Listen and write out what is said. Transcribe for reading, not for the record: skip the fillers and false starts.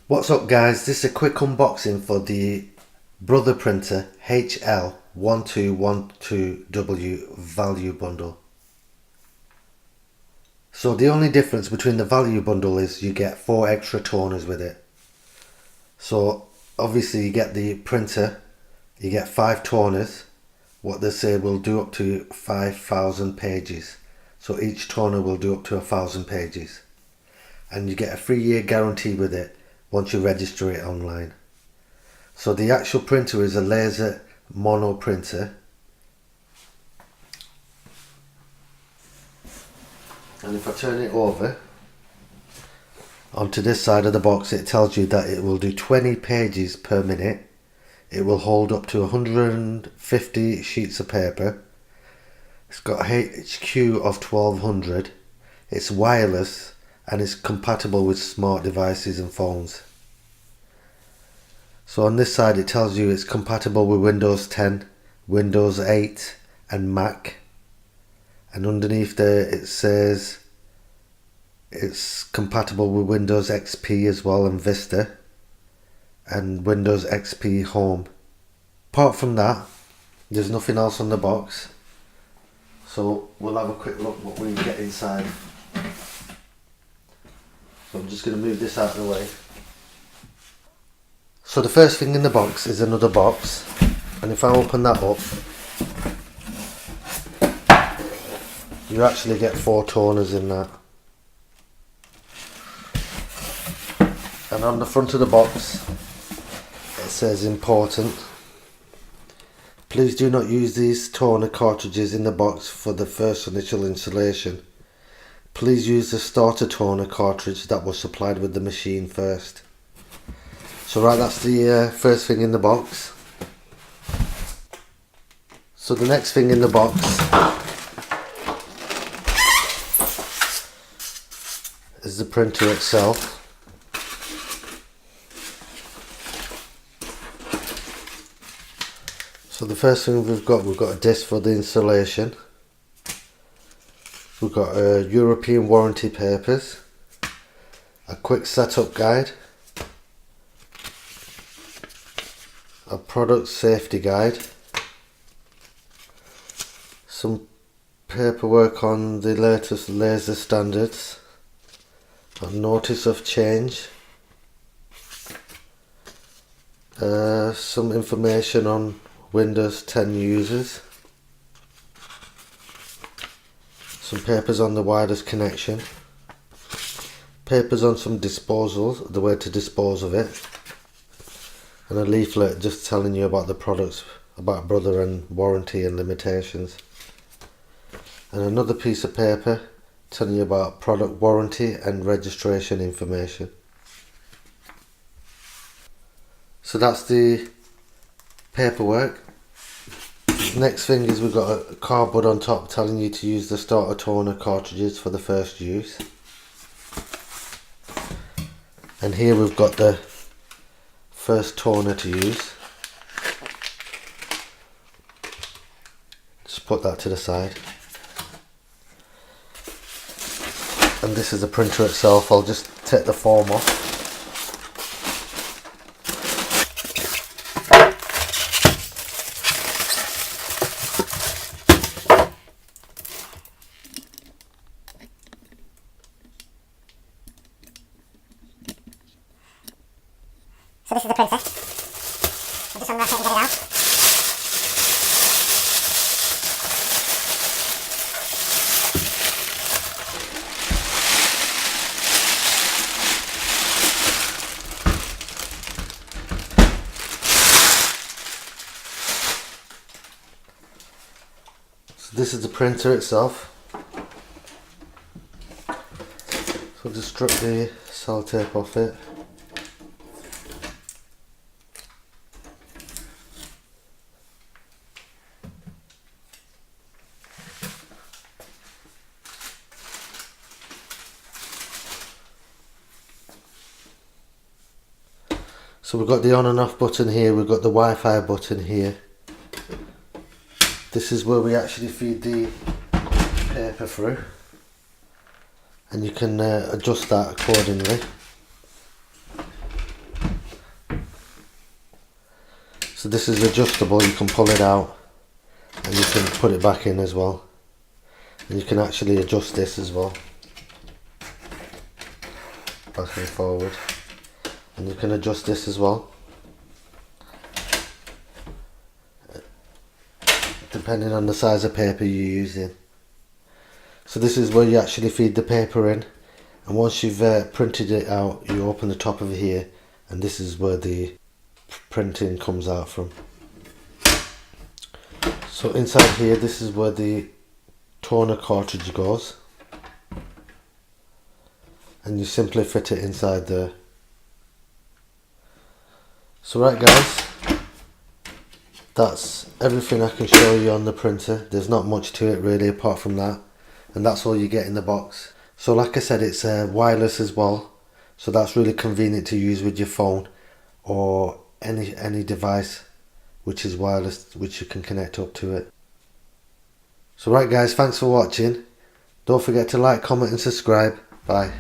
What's up guys, this is a quick unboxing for the Brother printer HL-1212W value bundle. So the only difference between the value bundle is you get 4 extra toners with it. So obviously you get the printer, you get 5 toners, what they say will do up to 5,000 pages. So each toner will do up to 1,000 pages. And you get a 3-year guarantee with it once you register it online. So the actual printer is a laser mono printer, and if I turn it over onto this side of the box, it tells you that it will do 20 pages per minute. It will hold up to 150 sheets of paper. It's got a HQ of 1200. It's wireless and is compatible with smart devices and phones. So on this side it tells you it's compatible with Windows 10, Windows 8 and Mac, and underneath there it says it's compatible with Windows XP as well, and Vista and Windows XP Home. Apart from that, there's nothing else on the box, so we'll have a quick look what we get inside. So I'm just going to move this out of the way. So the first thing in the box is another box, and if I open that up, you actually get 4 toners in that. And on the front of the box it says important. Please do not use these toner cartridges in the box for the first initial installation. Please use the starter toner cartridge that was supplied with the machine first. So right, that's the first thing in the box. So the next thing in the box is the printer itself. So the first thing we've got a disc for the installation. We've got European warranty papers, a quick setup guide, a product safety guide, some paperwork on the latest laser standards, a notice of change, some information on Windows 10 users, some papers on the wireless connection, papers on some disposals, the way to dispose of it, and a leaflet just telling you about the products, about Brother and warranty and limitations, and another piece of paper telling you about product warranty and registration information. So that's the paperwork. Next thing is we've got a cardboard on top telling you to use the starter toner cartridges for the first use. And here we've got the first toner to use. Just put that to the side. And this is the printer itself. I'll just take the foam off. So this is the printer. I'm just unwrap it and get it out. So this is the printer itself. So I'll just strip the sellotape off it. So we've got the on and off button here, we've got the Wi-Fi button here. This is where we actually feed the paper through, and you can adjust that accordingly. So this is adjustable, you can pull it out and you can put it back in as well. And you can actually adjust this as well, back and forward. And you can adjust this as well, depending on the size of paper you're using. So this is where you actually feed the paper in, and once you've printed it out, you open the top of here, and this is where the printing comes out from. So inside here, this is where the toner cartridge goes, and you simply fit it inside there. So right guys, that's everything I can show you on the printer. There's not much to it really apart from that, and that's all you get in the box. So like I said, it's wireless as well, so that's really convenient to use with your phone or any device which is wireless, which you can connect up to it. So right guys, thanks for watching. Don't forget to like, comment and subscribe. Bye.